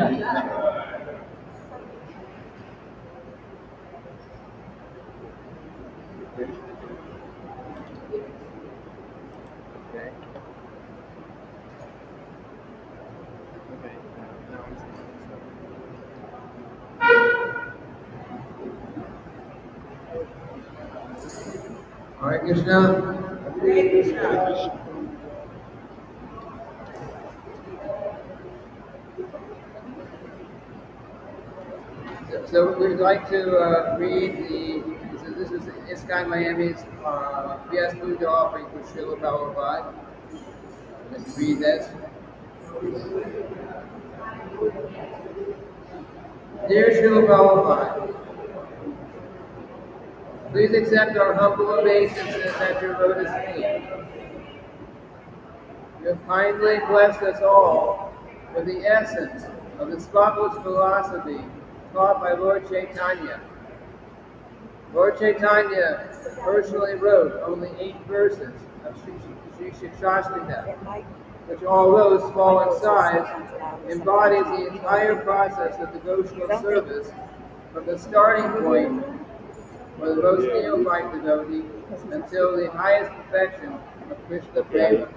Okay. Okay. Now I'm saying Hare Krishna. Hare Krishna. So we'd like to read this is ISKCON Miami's Vyasa-puja offering for Srila Prabhupada. Let's read this. Dear Srila Prabhupada, please accept our humble obeisances at your lotus feet. You have kindly blessed us all with the essence of the spotless philosophy taught by Lord Chaitanya. Lord Chaitanya personally wrote only 8 verses of Sri Shikshashrita, which, although small in size, embodies the entire process of devotional service from the starting point for the most neophyte devotee until the highest perfection of Krishna Prema.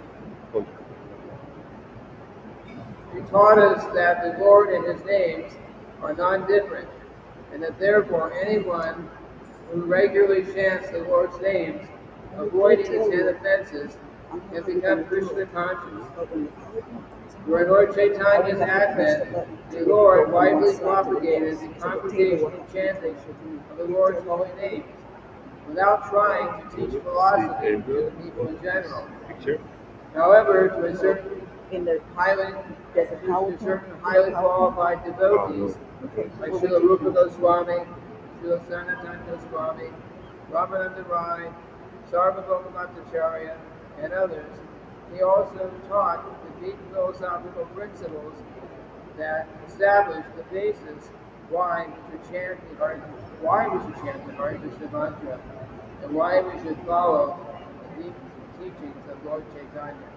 He taught us that the Lord and His names are non-different, and that therefore anyone who regularly chants the Lord's names, avoiding the 10 offenses, can become Krishna conscious. During Lord Chaitanya's advent, the Lord widely propagated the congregational chanting of the Lord's holy names, without trying to teach philosophy to the people in general. However, to certain highly qualified devotees, like Srila Rupa Goswami, Srila Sanatana Goswami, Ramananda Rai, Sarvabhauma Bhattacharya, and others, he also taught the deep philosophical principles that establish the basis why we should chant the Hare Krishna mantra, and why we should follow the deep teachings of Lord Chaitanya.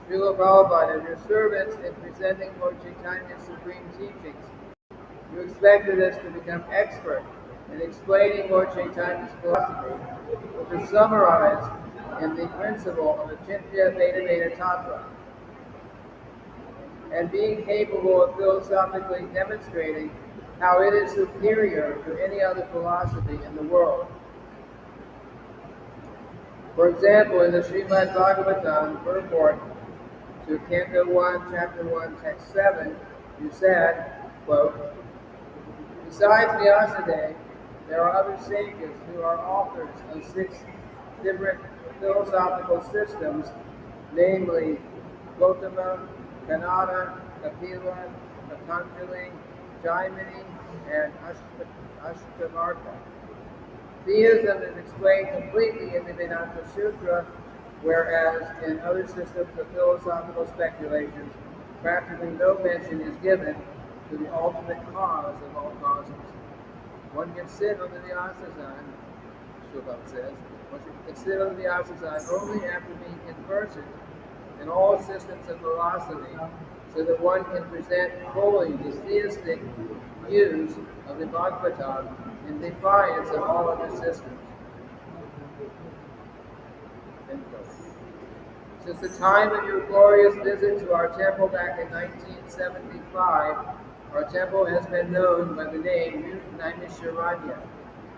Srila Prabhupada, as your servants in presenting Lord Chaitanya's supreme teachings, you expected us to become expert in explaining Lord Chaitanya's philosophy, which is summarized in the principle of the Achintya Bheda Tattva, and being capable of philosophically demonstrating how it is superior to any other philosophy in the world. For example, in the Srimad Bhagavatam purport to Canto 1, Chapter 1, Text 7, you said, quote, besides Vyasadeva, there are other sages who are authors of 6 different philosophical systems, namely Gautama, Kanada, Kapila, Patanjali, Jaimini, and Ashtamarka. Theism is explained completely in the Vedanta Sutra, whereas in other systems of philosophical speculations, practically no mention is given to the ultimate cause of all causes. One can sit on the Vyasa-puja, Shubham says, one can sit on the Vyasa-puja only after being conversant in all systems of philosophy, so that one can present fully the theistic views of the Bhagavatam in defiance of all other systems. Since the time of your glorious visit to our temple back in 1975, our temple has been known by the name Naimisharanya,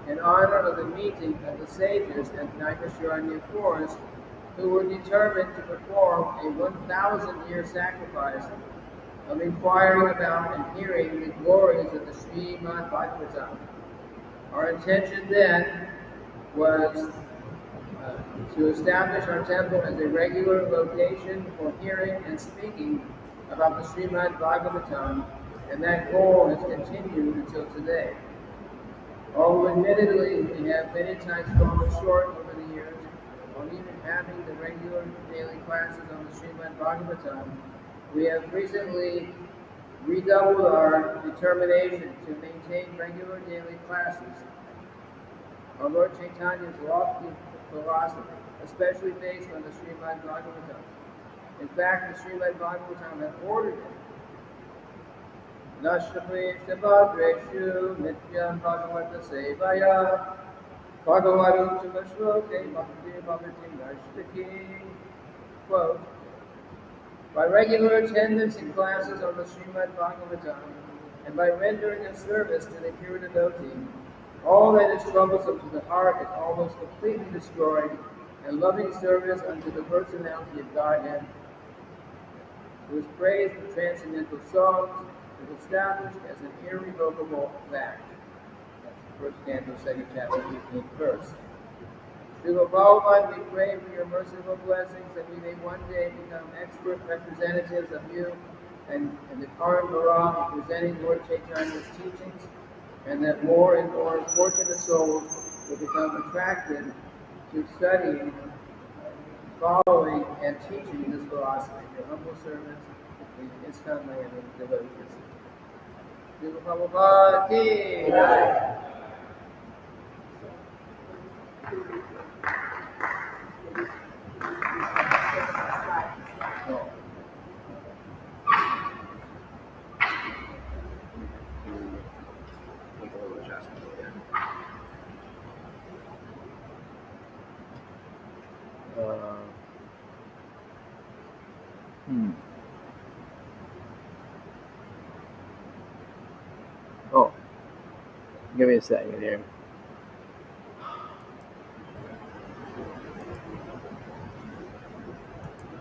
in honor of the meeting of the sages at Naimisharanya Forest, who were determined to perform a 1,000-year sacrifice of inquiring about and hearing the glories of the Srimad Bhagavatam. Our intention then was to establish our temple as a regular location for hearing and speaking about the Srimad Bhagavatam, and that goal has continued until today. Although admittedly we have many times fallen short over the years on even having the regular daily classes on the Srimad Bhagavatam, we have recently redoubled our determination to maintain regular daily classes. Our Lord Chaitanya's lofty philosophy, especially based on the Srimad Bhagavatam. In fact, the Srimad Bhagavatam had ordered it. Nashapre Bhadreshu Nityam Bhagavata Sevaya Bhagavatam Chakashloke Bhakti Bhagavati Nashtaki. Quote, by regular attendance in classes on the Srimad Bhagavatam, and by rendering a service to the pure devotee, all that is troublesome to the heart is almost completely destroyed, and loving service unto the personality of Godhead, who is praised in transcendental songs, is established as an irrevocable fact. That's the first canto, second chapter, 15th verse. Srila Prabhupada, we pray for your merciful blessings that we may one day become expert representatives of you and the Karan Bharam in presenting Lord Chaitanya's teachings, and that more and more fortunate souls will become attracted to studying, following, and teaching this philosophy. Your humble servants, the ISKCON land devotees. Srila Prabhupada ki jai. Oh. Oh, give me a second here.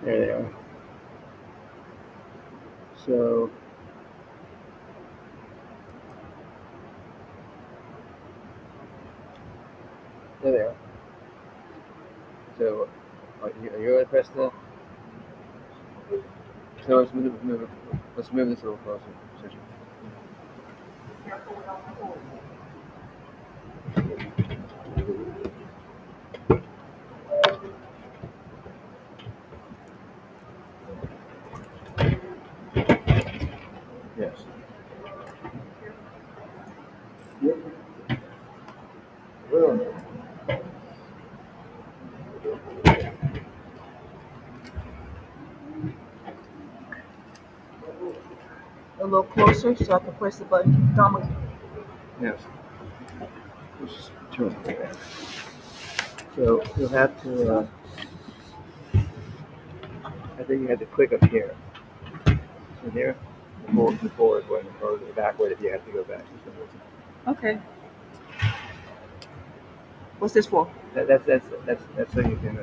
There they are. So, there they are. So, are you going to press the? So let's move this a little closer. Yes. Yep. Well. A little closer so I can press the button. Dominic. Yes. Just turn it. So you'll have to. I think you had to click up here. So here, the forward one, or the backward if you have to go back. Okay. What's this for? That's so you can.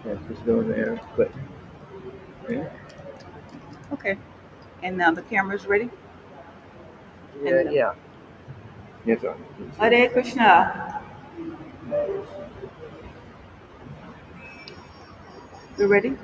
Yes, just go in there. Click. Okay. Okay. And now the camera's ready? Yeah. Yeah. Yes, on. Hare Krishna. You ready?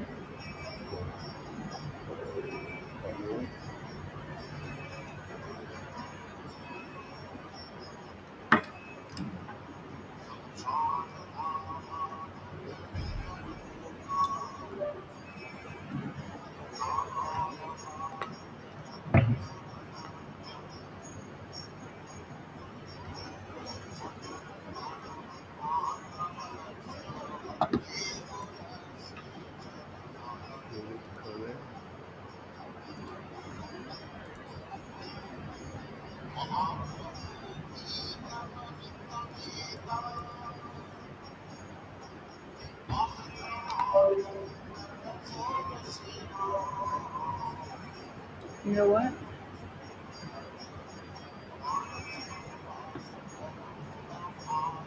You know what?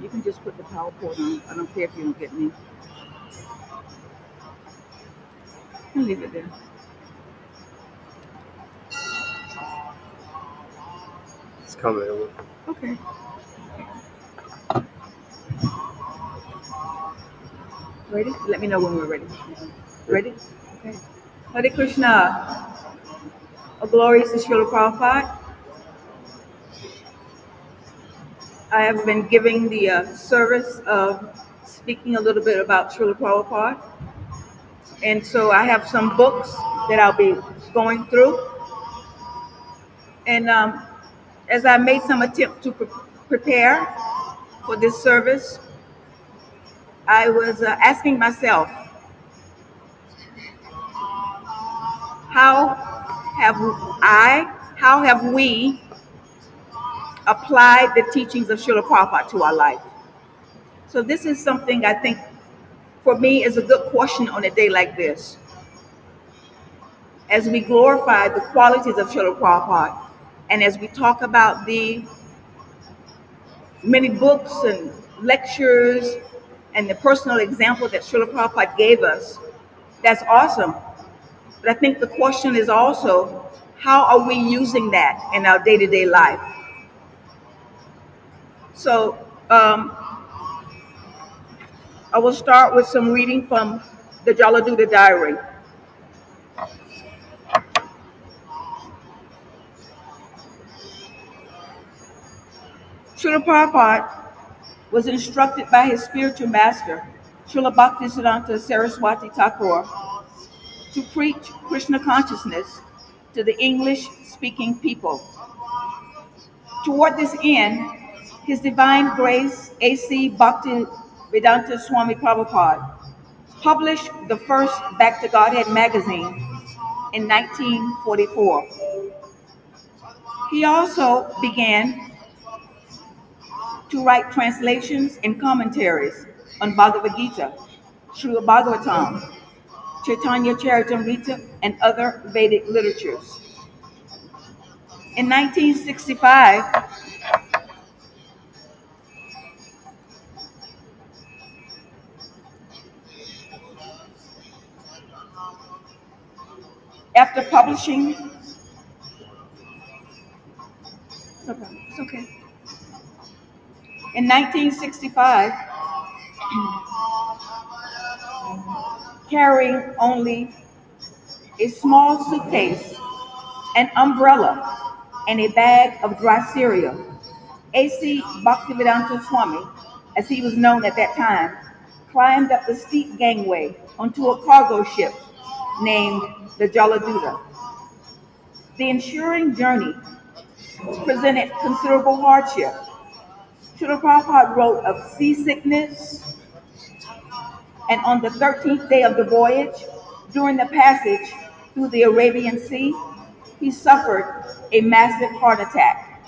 You can just put the power cord on. I don't care if you don't get me. I'll leave it there. It's coming. Okay. Ready? Let me know when we're ready. Ready? Okay. Hare Krishna. A glories to Srila Prabhupada. I have been giving the service of speaking a little bit about Srila Prabhupada. And so I have some books that I'll be going through. And as I made some attempt to prepare for this service, I was asking myself, how have how have we applied the teachings of Srila Prabhupada to our life? So this is something I think for me is a good question on a day like this. As we glorify the qualities of Srila Prabhupada, and as we talk about the many books and lectures and the personal example that Srila Prabhupada gave us, that's awesome. But I think the question is also, how are we using that in our day-to-day life? So I will start with some reading from the Jaladuta Diary. Srila Prabhupada was instructed by his spiritual master, Srila Bhaktisiddhanta Saraswati Thakur, to preach Krishna consciousness to the English-speaking people. Toward this end, His Divine Grace A.C. Bhaktivedanta Swami Prabhupada published the first Back to Godhead magazine in 1944. He also began to write translations and commentaries on Bhagavad Gita, Srimad Bhagavatam, Chaitanya Charitamrita, and other Vedic literatures. In 1965, after publishing, it's okay. In 1965, carrying only a small suitcase, an umbrella, and a bag of dry cereal, A.C. Bhaktivedanta Swami, as he was known at that time, climbed up the steep gangway onto a cargo ship named the Jaladuta. The ensuing journey presented considerable hardship. Srila Prabhupada wrote of seasickness, and on the 13th day of the voyage, during the passage through the Arabian Sea, he suffered a massive heart attack.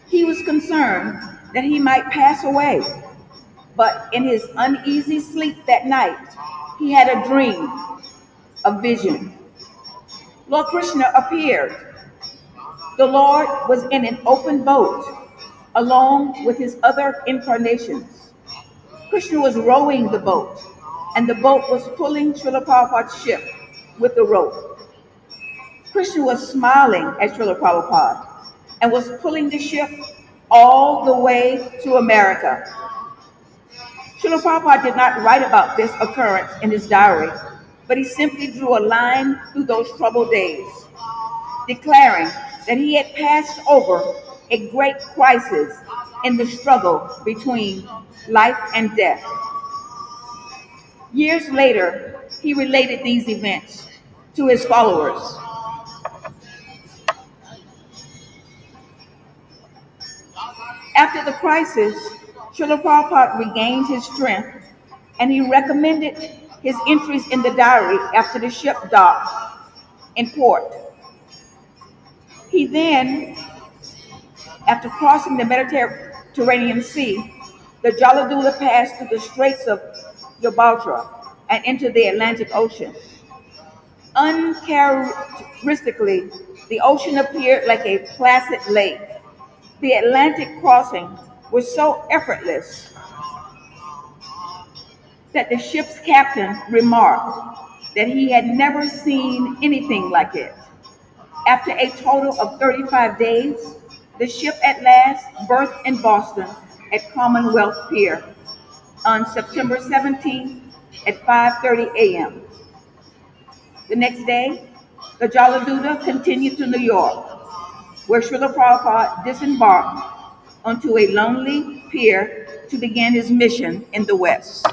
He was concerned that he might pass away, but in his uneasy sleep that night, he had a dream, a vision. Lord Krishna appeared. The Lord was in an open boat, along with his other incarnations. Krishna was rowing the boat, and the boat was pulling Srila Prabhupada's ship with the rope. Krishna was smiling at Srila Prabhupada and was pulling the ship all the way to America. Srila Prabhupada did not write about this occurrence in his diary, but he simply drew a line through those troubled days, declaring that he had passed over a great crisis in the struggle between life and death. Years later, he related these events to his followers. After the crisis, Srila Prabhupada regained his strength, and he recommended his entries in the diary after the ship docked in port. He then, after crossing the Mediterranean Sea, the Jaladula passed through the Straits of Gibraltar and into the Atlantic Ocean. Uncharacteristically, the ocean appeared like a placid lake. The Atlantic crossing was so effortless that the ship's captain remarked that he had never seen anything like it. After a total of 35 days, the ship at last berthed in Boston at Commonwealth Pier on September 17th at 5:30 a.m. The next day, the Jaladuta continued to New York, where Srila Prabhupada disembarked onto a lonely pier to begin his mission in the West.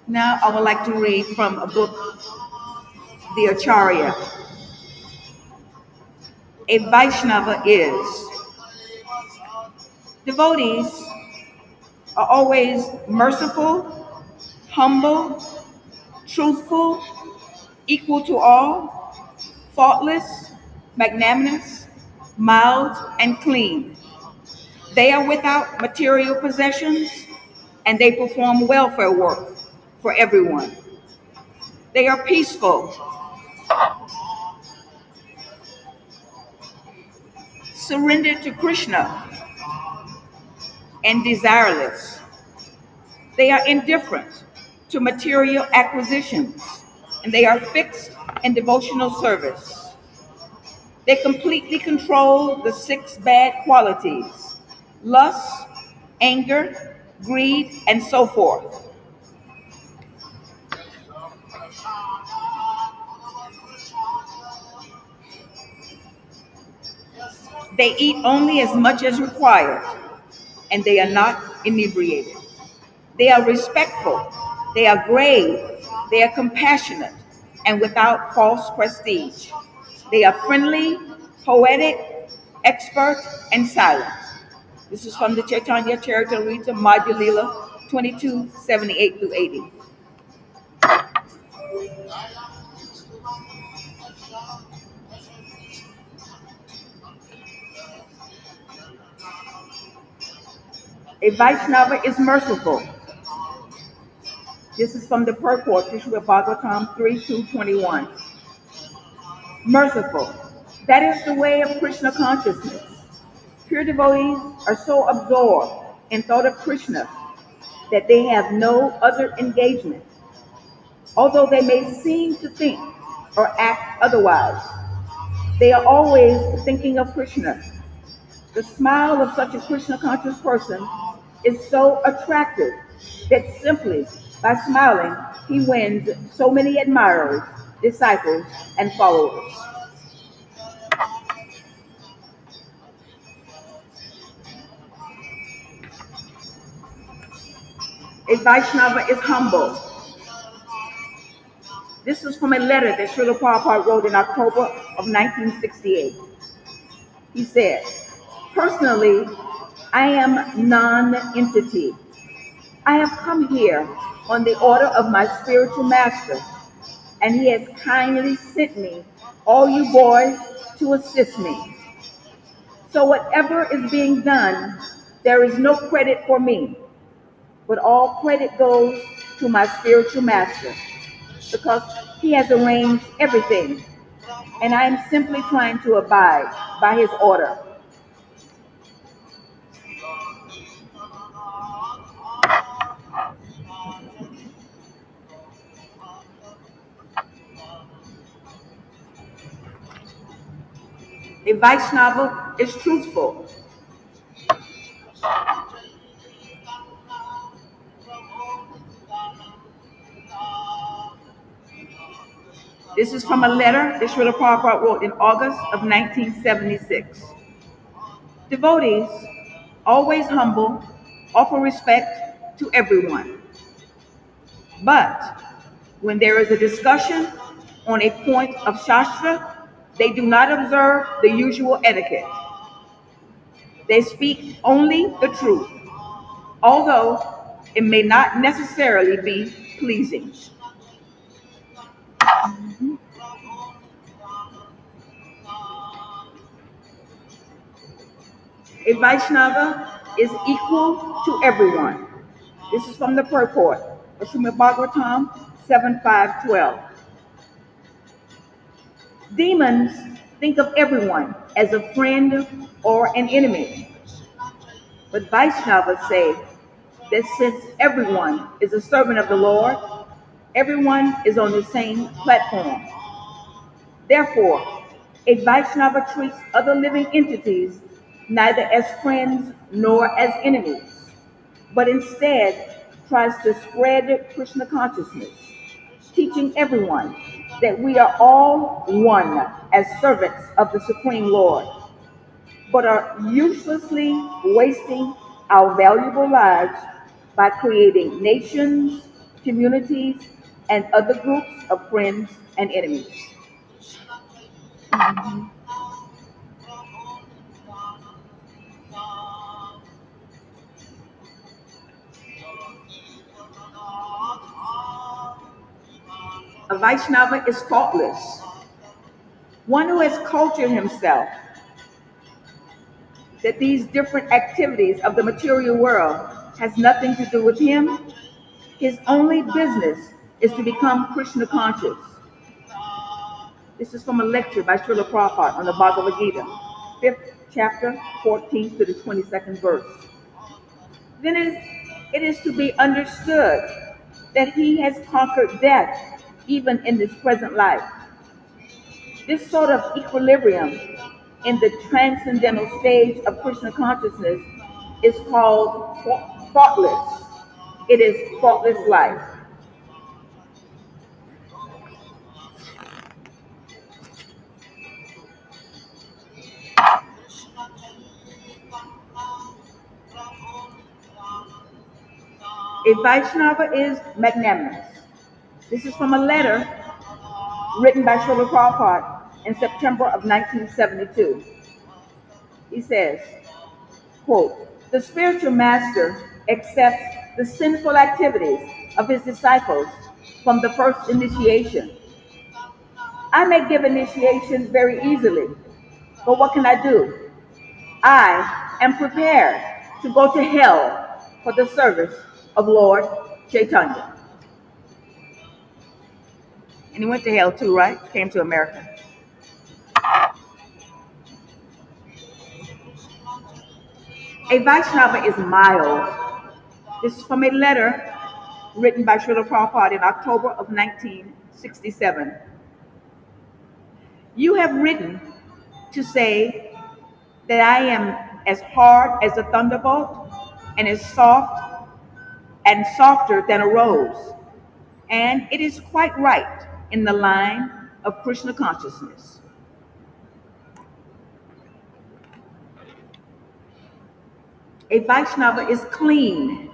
Now I would like to read from a book, The Acharya. A Vaishnava is. Devotees are always merciful, humble, truthful, equal to all, faultless, magnanimous, mild, and clean. They are without material possessions and they perform welfare work for everyone. They are peaceful, surrendered to Krishna, and desireless. They are indifferent to material acquisitions and they are fixed in devotional service. They completely control the six bad qualities: lust, anger, greed, and so forth. They eat only as much as required, and they are not inebriated. They are respectful, they are grave, they are compassionate, and without false prestige. They are friendly, poetic, expert, and silent. This is from the Chaitanya Charitamrita Madhya Lila 2278 through 80. A Vaishnava is merciful. This is from the purport to Srimad Bhagavatam 3:221. Merciful. That is the way of Krishna consciousness. Pure devotees are so absorbed in thought of Krishna that they have no other engagement, although they may seem to think or act otherwise. They are always thinking of Krishna. The smile of such a Krishna conscious person is so attractive that simply by smiling, he wins so many admirers, disciples, and followers. A Vaishnava is humble. This was from a letter that Srila Prabhupada wrote in October of 1968. He said, personally, I am non-entity. I have come here on the order of my spiritual master, and he has kindly sent me, all you boys, to assist me. So whatever is being done, there is no credit for me, but all credit goes to my spiritual master, because he has arranged everything, and I am simply trying to abide by his order. A Vaishnava is truthful. This is from a letter that Srila Prabhupada wrote in August of 1976. Devotees, always humble, offer respect to everyone. But when there is a discussion on a point of Shastra, they do not observe the usual etiquette. They speak only the truth, although it may not necessarily be pleasing. A Vaishnava is equal to everyone. This is from the purport of Srimad Bhagavatam 7:5-12. Demons think of everyone as a friend or an enemy, but Vaishnavas say that since everyone is a servant of the Lord, everyone is on the same platform. Therefore, a Vaishnava treats other living entities neither as friends nor as enemies, but instead tries to spread Krishna consciousness, teaching everyone that we are all one as servants of the Supreme Lord, but are uselessly wasting our valuable lives by creating nations, communities, and other groups of friends and enemies. Mhm. A Vaishnava is faultless, one who has cultured himself that these different activities of the material world has nothing to do with him. His only business is to become Krishna conscious. This is from a lecture by Srila Prabhupada on the Bhagavad Gita, 5th chapter, 14th to the 22nd verse. Then it is to be understood that he has conquered death even in this present life. This sort of equilibrium in the transcendental stage of Krishna consciousness is called faultless. It is faultless life. A Vaishnava is magnanimous. This is from a letter written by Srila Prabhupada in September of 1972. He says, quote, "The spiritual master accepts the sinful activities of his disciples from the first initiation. I may give initiation very easily, but what can I do? I am prepared to go to hell for the service of Lord Chaitanya." And he went to hell too, right? Came to America. A Vaishnava is mild. This is from a letter written by Srila Prabhupada in October of 1967. "You have written to say that I am as hard as a thunderbolt and as soft and softer than a rose. And it is quite right in the line of Krishna consciousness." A Vaishnava is clean.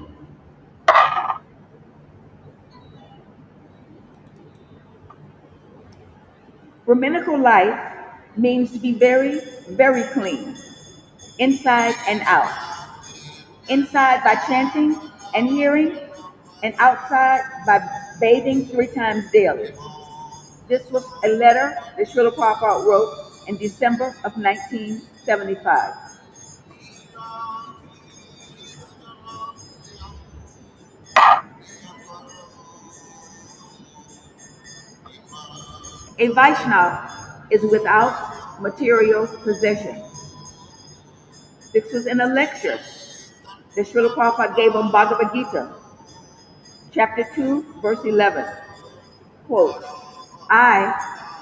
Brahminical life means to be very, very clean, inside and out. Inside by chanting and hearing, and outside by bathing 3 times daily. This was a letter that Srila Prabhupada wrote in December of 1975. A Vaishnava is without material possessions. This was in a lecture that Srila Prabhupada gave on Bhagavad Gita, chapter 2, verse 11. Quote, "I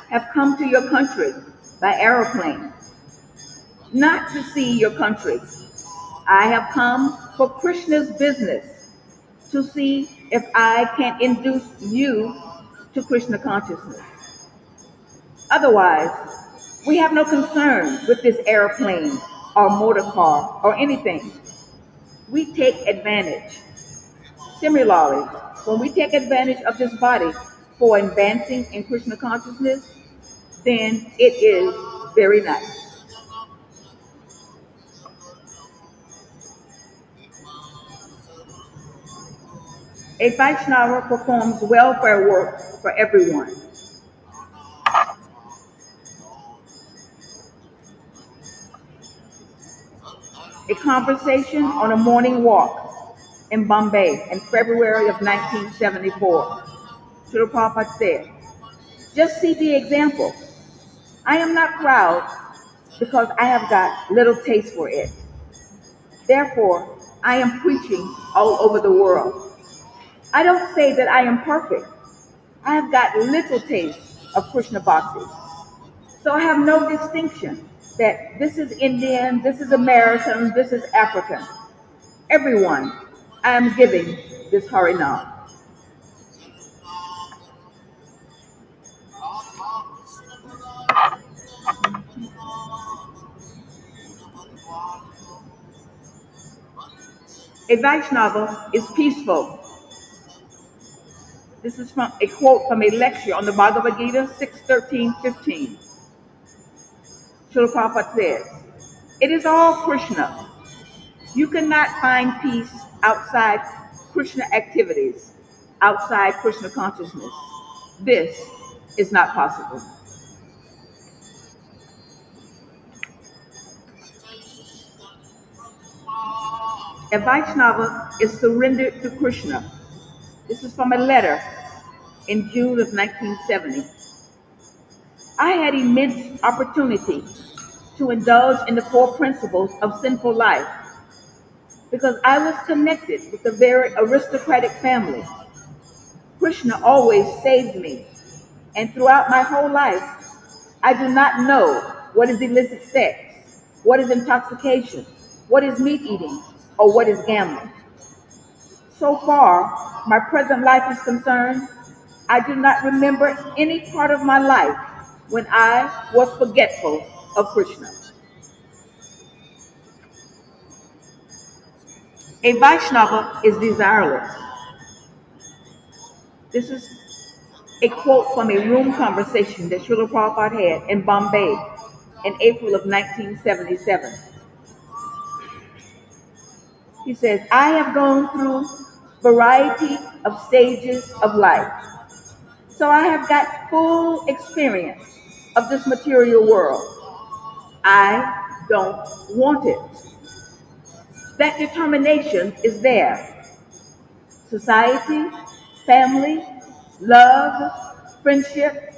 have come to your country by aeroplane, not to see your country. I have come for Krishna's business, to see if I can induce you to Krishna consciousness. Otherwise, we have no concern with this airplane or motor car or anything. We take advantage. Similarly, when we take advantage of this body for advancing in Krishna consciousness, then it is very nice." A Vaishnava performs welfare work for everyone. A conversation on a morning walk in Bombay in February of 1974. Srila Prabhupada said, "Just see the example. I am not proud because I have got little taste for it. Therefore, I am preaching all over the world. I don't say that I am perfect. I have got little taste of Krishna Bhakti. So I have no distinction that this is Indian, this is American, this is African. Everyone, I am giving this Harinam." A Vaishnava is peaceful. This is from a quote from a lecture on the Bhagavad Gita 6:13-15. Srila Prabhupada says, "It is all Krishna. You cannot find peace outside Krishna activities, outside Krishna consciousness. This is not possible." A Vaishnava is surrendered to Krishna. This is from a letter in June of 1970. I had immense opportunity to indulge in the four principles of sinful life because I was connected with a very aristocratic family. Krishna always saved me, and throughout my whole life, I do not know what is illicit sex, what is intoxication, what is meat eating, or what is gambling. So far, my present life is concerned, I do not remember any part of my life when I was forgetful of Krishna. A Vaishnava is desireless. This is a quote from a room conversation that Srila Prabhupada had in Bombay in April of 1977. He says, "I have gone through variety of stages of life, so I have got full experience of this material world. I don't want it." That determination is there. Society, family, love, friendship,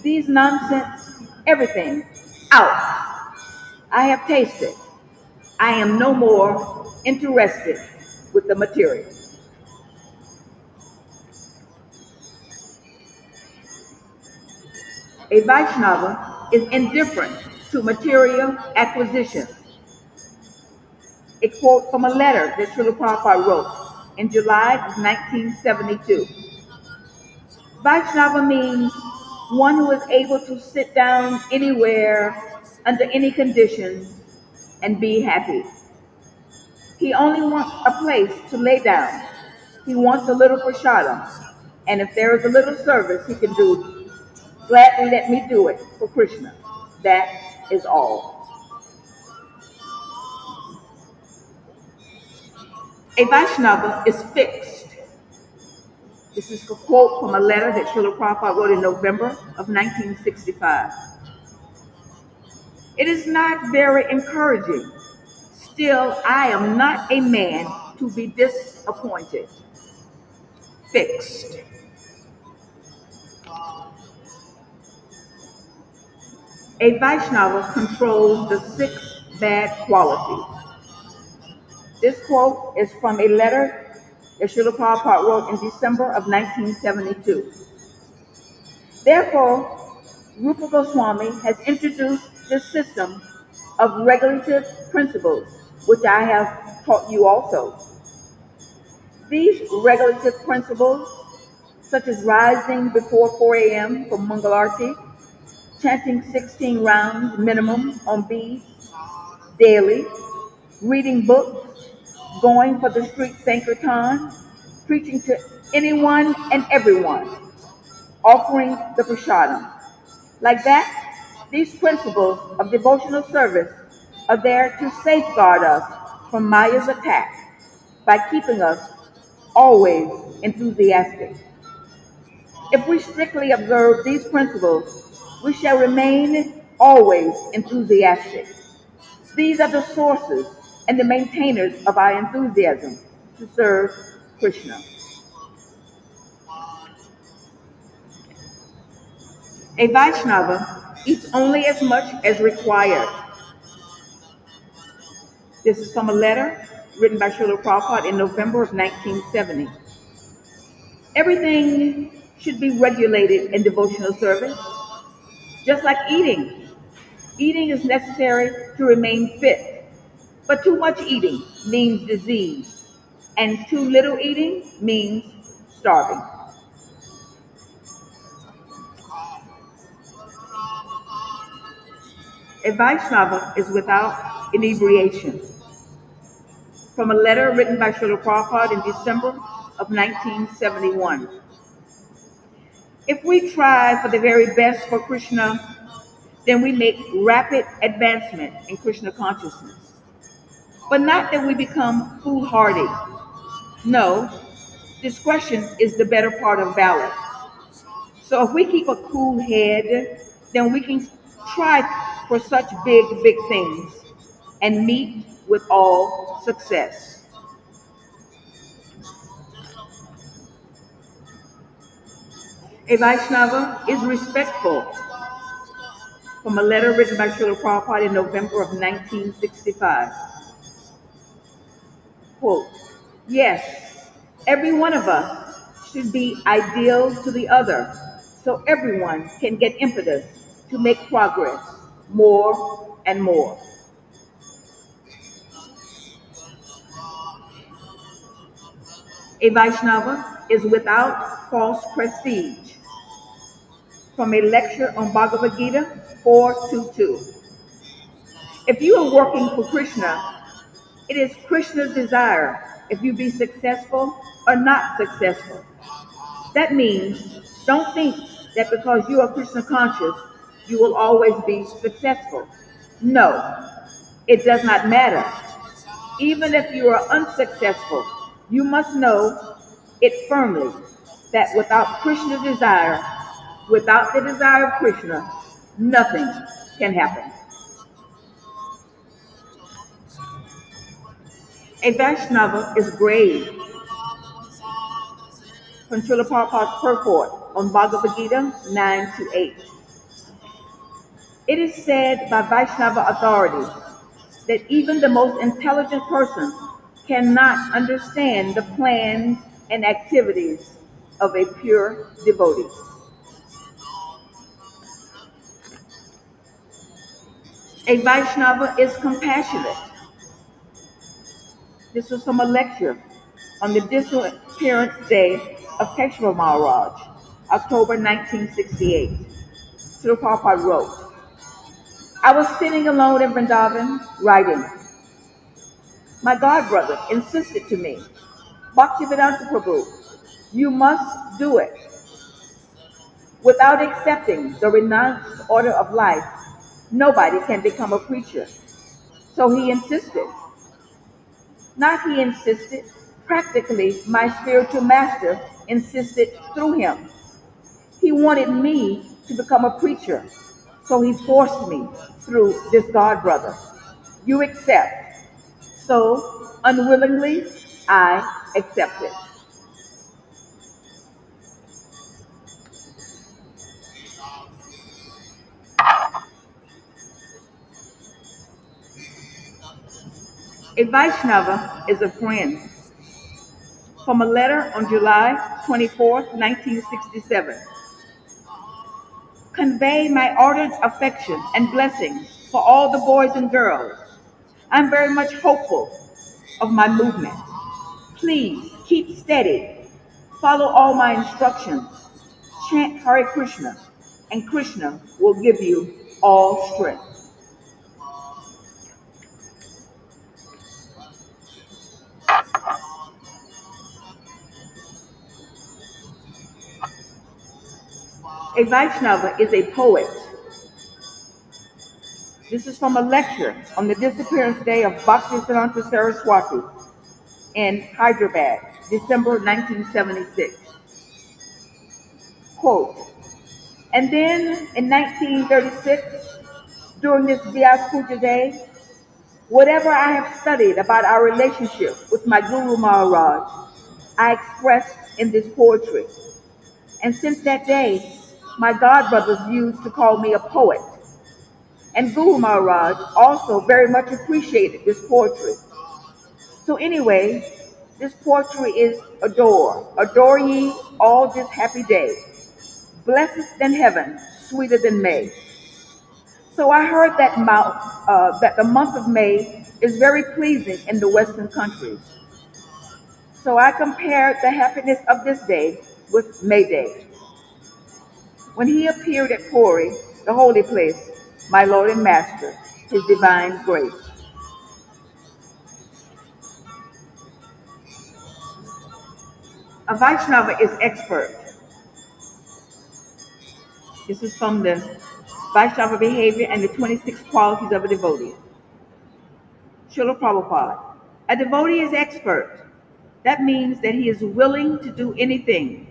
these nonsense, everything, out. I have tasted. I am no more interested with the material. A Vaishnava is indifferent to material acquisition. A quote from a letter that Srila Prabhupada wrote in July of 1972. Vaishnava means one who is able to sit down anywhere, under any conditions, and be happy. He only wants a place to lay down. He wants a little prasadam, and if there is a little service he can do, gladly let me do it for Krishna. That is all. A Vaishnava is fixed. This is a quote from a letter that Srila Prabhupada wrote in November of 1965. It is not very encouraging. Still, I am not a man to be disappointed. Fixed. A Vaishnava controls the six bad qualities. This quote is from a letter that Srila Prabhupada wrote in December of 1972. Therefore, Rupa Goswami has introduced this system of regulative principles, which I have taught you also. These regulative principles, such as rising before 4 a.m. for Mangalarti, chanting 16 rounds minimum on beads daily, reading books, going for the street Sankirtan, preaching to anyone and everyone, offering the prasadam. Like that, these principles of devotional service are there to safeguard us from Maya's attack by keeping us always enthusiastic. If we strictly observe these principles, we shall remain always enthusiastic. These are the sources and the maintainers of our enthusiasm to serve Krishna. A Vaishnava eats only as much as required. This is from a letter written by Srila Prabhupada in November of 1970. Everything should be regulated in devotional service, just like eating. Eating is necessary to remain fit, but too much eating means disease, and too little eating means starving. A Vaishnava is without inebriation. From a letter written by Srila Prabhupada in December of 1971. If we try for the very best for Krishna, then we make rapid advancement in Krishna consciousness. But not that we become foolhardy. No, discretion is the better part of valor. So if we keep a cool head, then we can try for such big, big things and meet with all success. A Vaishnava is respectful, from a letter written by Srila Prabhupada in November of 1965. Quote, yes, every one of us should be ideal to the other so everyone can get impetus to make progress more and more. A Vaishnava is without false prestige, from a lecture on Bhagavad Gita 422. If you are working for Krishna, it is Krishna's desire if you be successful or not successful. That means don't think that because you are Krishna conscious, you will always be successful. No, it does not matter. Even if you are unsuccessful, you must know it firmly that without Krishna's desire, without the desire of Krishna, nothing can happen. A Vaishnava is grave, from Srila Prabhupada's purport on Bhagavad Gita 9 to 8. It is said by Vaishnava authorities that even the most intelligent person cannot understand the plans and activities of a pure devotee. A Vaishnava is compassionate. This was from a lecture on the disappearance day of Keshava Maharaj, October 1968. Srila Prabhupada wrote, I was sitting alone in Vrindavan writing. My godbrother insisted to me, Bhaktivedanta Prabhu, you must do it. Without accepting the renounced order of life, nobody can become a preacher. So he insisted. Not he insisted, practically my spiritual master insisted through him. He wanted me to become a preacher, so he forced me through this God brother. You accept. So unwillingly, I accepted. A Vaishnava is a friend. From a letter on July 24th, 1967. Convey my ardent affection and blessings for all the boys and girls. I'm very much hopeful of my movement. Please keep steady. Follow all my instructions. Chant Hare Krishna, and Krishna will give you all strength. A Vaishnava is a poet. This is from a lecture on the disappearance day of Bhaktisiddhanta Saraswati in Hyderabad, December 1976. Quote, and then in 1936, during this Vyasa-puja day, whatever I have studied about our relationship with my Guru Maharaj, I expressed in this poetry. And since that day, my godbrothers used to call me a poet. And Guru Maharaj also very much appreciated this poetry. So anyway, this poetry is adore. Adore ye all this happy day. Blessed than heaven, sweeter than May. So I heard that the month of May is very pleasing in the Western countries. So I compared the happiness of this day with May Day. When he appeared at Puri, the holy place, my Lord and Master, his divine grace. A Vaishnava is expert. This is from the Vaishnava Behavior and the 26 Qualities of a Devotee. Srila Prabhupada. A devotee is expert. That means that he is willing to do anything.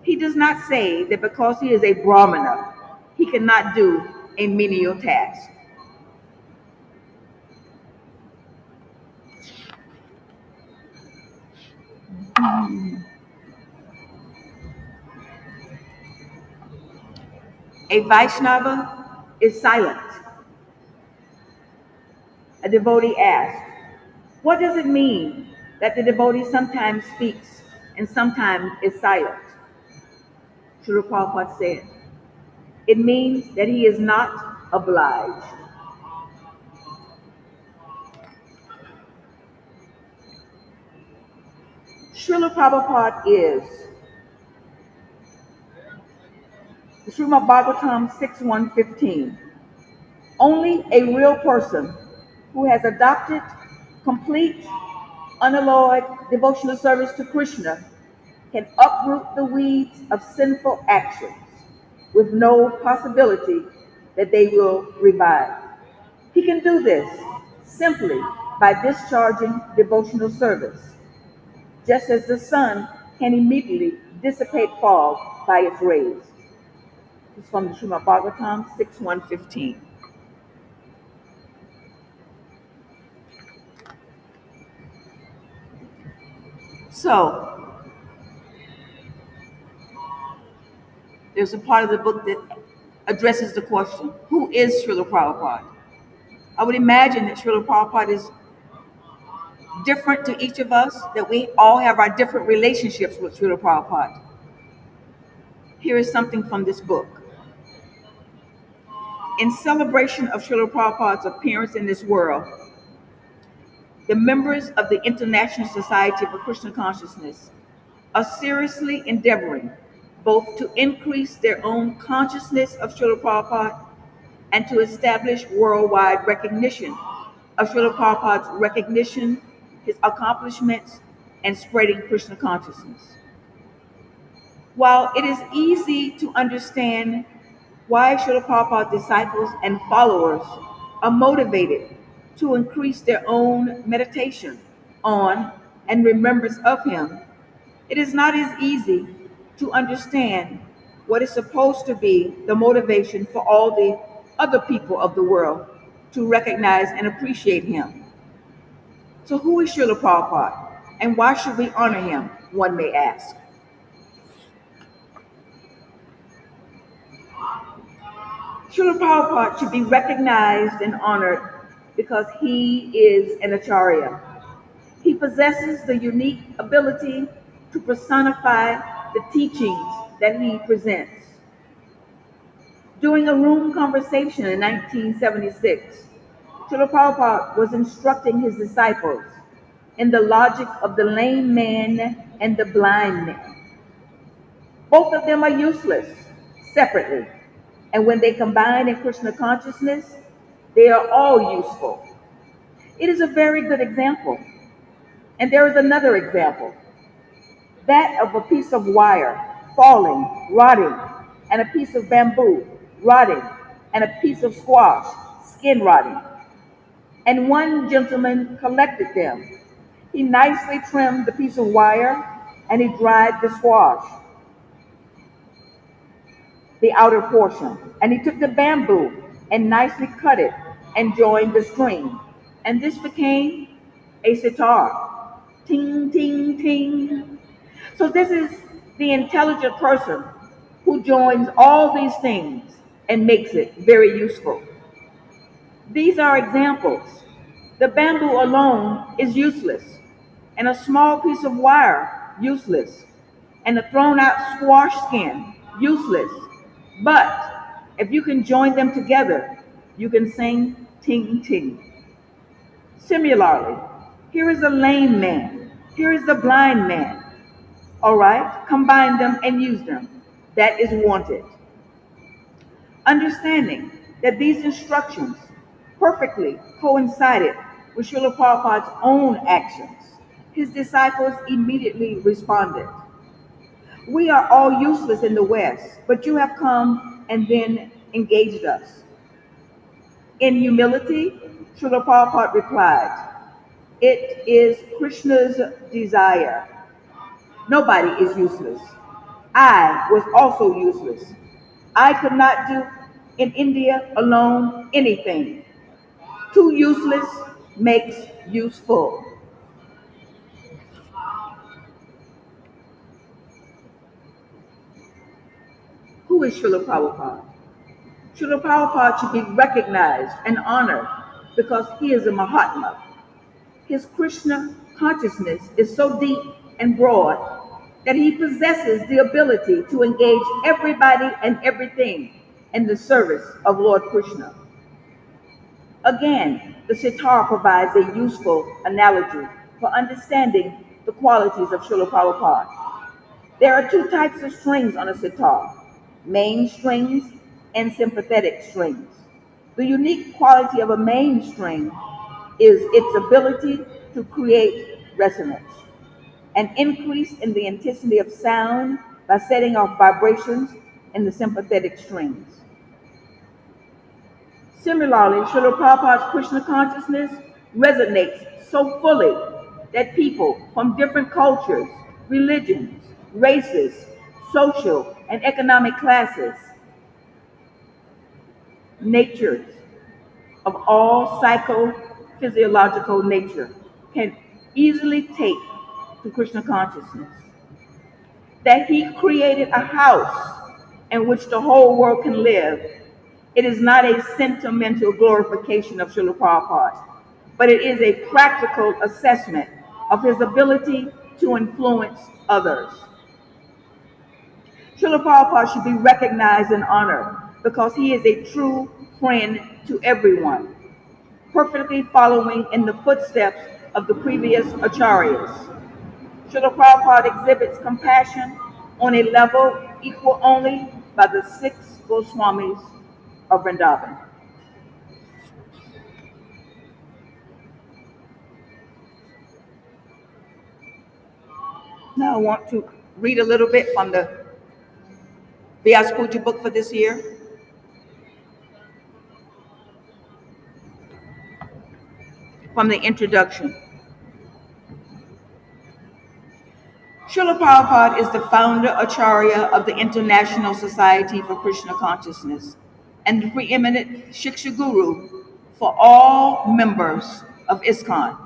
He does not say that because he is a Brahmana, he cannot do a menial task. A Vaishnava is silent. A devotee asks, what does it mean that the devotee sometimes speaks and sometimes is silent? Srila Prabhupada said, it means that he is not obliged. Srila Prabhupada is Srimad Bhagavatam 6.1.15. Only a real person who has adopted complete, unalloyed devotional service to Krishna can uproot the weeds of sinful actions with no possibility that they will revive. He can do this simply by discharging devotional service, just as the sun can immediately dissipate fog by its rays. This is from the Srimad Bhagavatam 6.1.15. So, there's a part of the book that addresses the question, who is Srila Prabhupada? I would imagine that Srila Prabhupada is different to each of us, that we all have our different relationships with Srila Prabhupada. Here is something from this book. In celebration of Srila Prabhupada's appearance in this world, the members of the International Society for Krishna Consciousness are seriously endeavoring both to increase their own consciousness of Srila Prabhupada and to establish worldwide recognition of Srila Prabhupada's recognition, his accomplishments, and spreading Krishna consciousness. While it is easy to understand why Srila Prabhupada's disciples and followers are motivated to increase their own meditation on and remembrance of him, it is not as easy to understand what is supposed to be the motivation for all the other people of the world to recognize and appreciate him. So who is Srila Prabhupada, and why should we honor him, one may ask. Srila Prabhupada should be recognized and honored because he is an acharya. He possesses the unique ability to personify the teachings that he presents. During a room conversation in 1976, Srila Prabhupada was instructing his disciples in the logic of the lame man and the blind man. Both of them are useless separately, and when they combine in Krishna consciousness, they are all useful. It is a very good example. And there is another example, that of a piece of wire falling, rotting, and a piece of bamboo rotting, and a piece of squash, skin rotting. And one gentleman collected them. He nicely trimmed the piece of wire, and he dried the squash, the outer portion, and he took the bamboo and nicely cut it and joined the string. And this became a sitar. Ting, ting, ting. So this is the intelligent person who joins all these things and makes it very useful. These are examples. The bamboo alone is useless, and a small piece of wire, useless, and a thrown out squash skin, useless. But if you can join them together, you can sing ting ting. Similarly, here is a lame man, here is the blind man. All right, combine them and use them. That is wanted. Understanding that these instructions perfectly coincided with Srila Prabhupada's own actions, his disciples immediately responded. We are all useless in the West, but you have come and then engaged us. In humility, Srila Prabhupada replied, it is Krishna's desire. Nobody is useless. I was also useless. I could not do in India alone anything. Too useless makes useful. Who is Srila Prabhupada? Srila Prabhupada should be recognized and honored because he is a Mahatma. His Krishna consciousness is so deep and broad that he possesses the ability to engage everybody and everything in the service of Lord Krishna. Again, the sitar provides a useful analogy for understanding the qualities of Srila Prabhupada. There are two types of strings on a sitar, main strings and sympathetic strings. The unique quality of a main string is its ability to create resonance, an increase in the intensity of sound by setting off vibrations in the sympathetic strings. Similarly, Srila Prabhupada's Krishna consciousness resonates so fully that people from different cultures, religions, races, social and economic classes, natures of all psychophysiological nature can easily take to Krishna consciousness. That he created a house in which the whole world can live. It is not a sentimental glorification of Srila Prabhupada, but it is a practical assessment of his ability to influence others. Srila Prabhupada should be recognized and honored because he is a true friend to everyone, perfectly following in the footsteps of the previous acharyas. Srila Prabhupada exhibits compassion on a level equal only by the six Goswamis of Vrindavan. Now I want to read a little bit from the Vyasa-puja book for this year. From the introduction. Srila Prabhupada is the founder Acharya of the International Society for Krishna Consciousness and the preeminent Shiksha Guru for all members of ISKCON.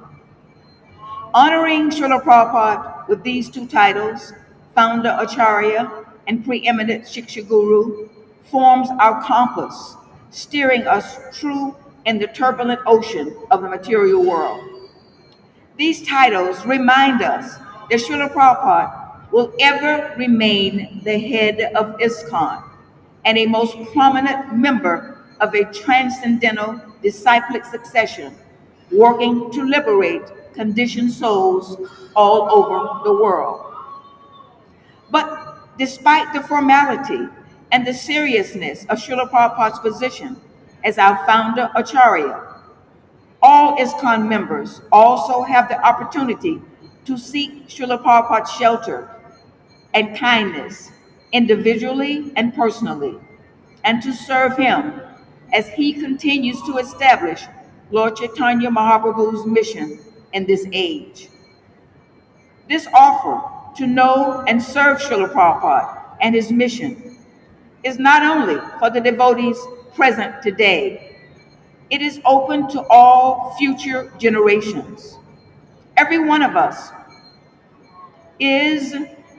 Honoring Srila Prabhupada with these two titles, founder Acharya and preeminent Shiksha Guru, forms our compass, steering us true in the turbulent ocean of the material world. These titles remind us that Srila Prabhupada will ever remain the head of ISKCON and a most prominent member of a transcendental disciplic succession working to liberate conditioned souls all over the world. But despite the formality and the seriousness of Srila Prabhupada's position as our founder Acharya, all ISKCON members also have the opportunity to seek Srila Prabhupada's shelter and kindness individually and personally, and to serve him as he continues to establish Lord Chaitanya Mahaprabhu's mission in this age. This offer to know and serve Srila Prabhupada and his mission is not only for the devotees present today, it is open to all future generations. Every one of us is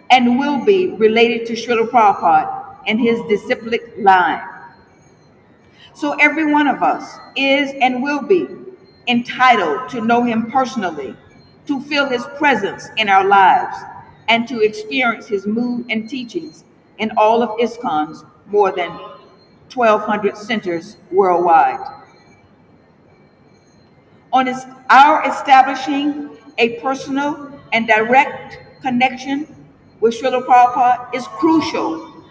and will be related to Srila Prabhupada and his disciplic line. So every one of us is and will be entitled to know him personally, to feel his presence in our lives, and to experience his mood and teachings in all of ISKCON's more than 1,200 centers worldwide. On our establishing a personal and direct connection with Srila Prabhupada is crucial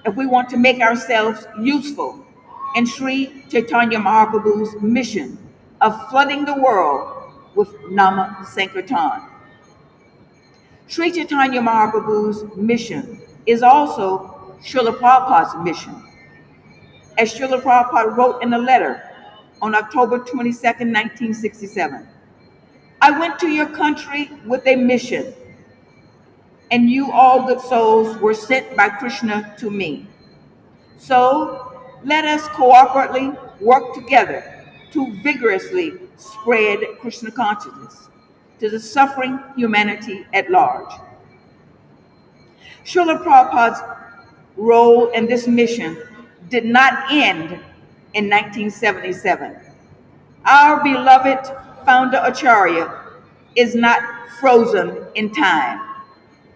if we want to make ourselves useful in Sri Chaitanya Mahaprabhu's mission of flooding the world with Nama Sankirtan. Sri Chaitanya Mahaprabhu's mission is also Srila Prabhupada's mission. As Srila Prabhupada wrote in a letter on October 22nd, 1967, I went to your country with a mission, and you all good souls were sent by Krishna to me. So let us cooperatively work together to vigorously spread Krishna consciousness to the suffering humanity at large. Srila Prabhupada's role in this mission did not end in 1977. Our beloved founder Acharya is not frozen in time.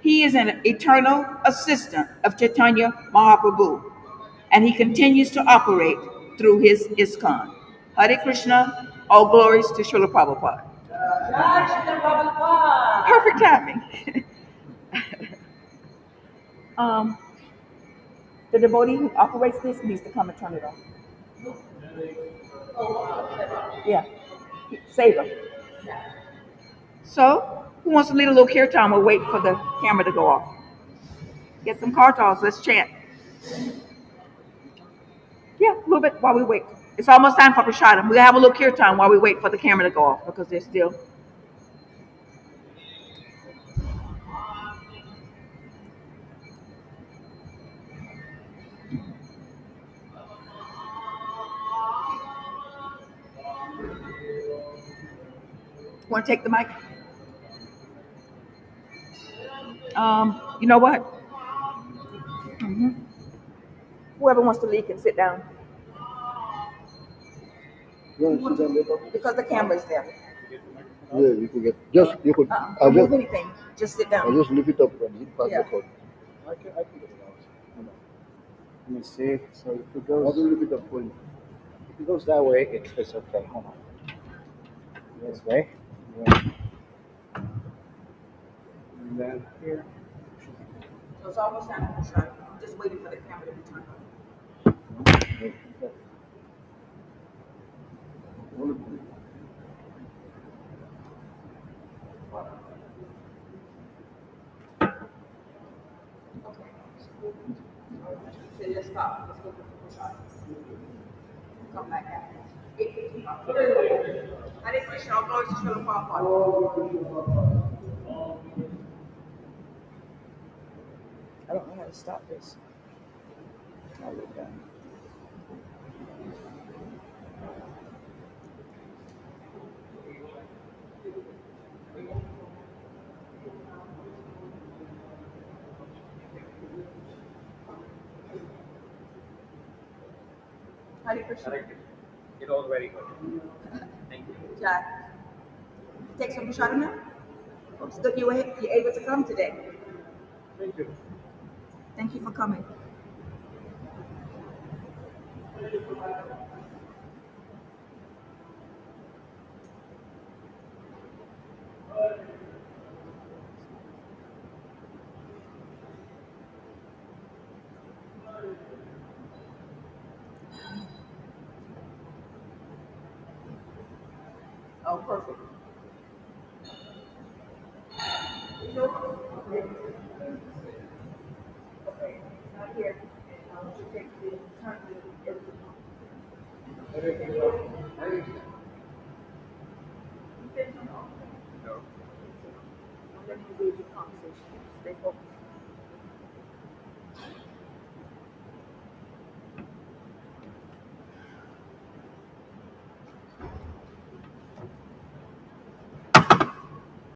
He is an eternal assistant of Chaitanya Mahaprabhu, and he continues to operate through his ISKCON. Hare Krishna, all glories to Srila Prabhupada. Perfect timing. um, the devotee who operates this needs to come and turn it off. Yeah, save him. So, who wants to lead a little kirtan or wait for the camera to go off? Get some kartals, let's chant. Yeah, a little bit while we wait. It's almost time for prasadam. We'll have a little kirtan while we wait for the camera to go off because they're still. Want to take the mic? You know what? Whoever wants to lead can sit down. You want to sit down later? Because the camera's there. Yeah, you could get you could. Don't move anything. Just sit down. I'll just lift it up and hit past Yeah. the cord. I can get it out. Hold on. Let me see. So if it goes, I'll just lift it up for you. if it goes that way, it's okay. Hold on. This way. Yeah. And then here. So it's almost time for prasadam. I'm just waiting for the camera to be turned on. So let's stop. Let's go for prasadam. Come back after. Hare Krishna, all glories to Srila Prabhupada. I don't know how to stop this. I'll leave that. Hare Krishna. It all very good. Thank you. Jack, take some prasadam now? It's good you're able to come today. Thank you. Thank you for coming. Oh, perfect. Okay, not here. Take the turn.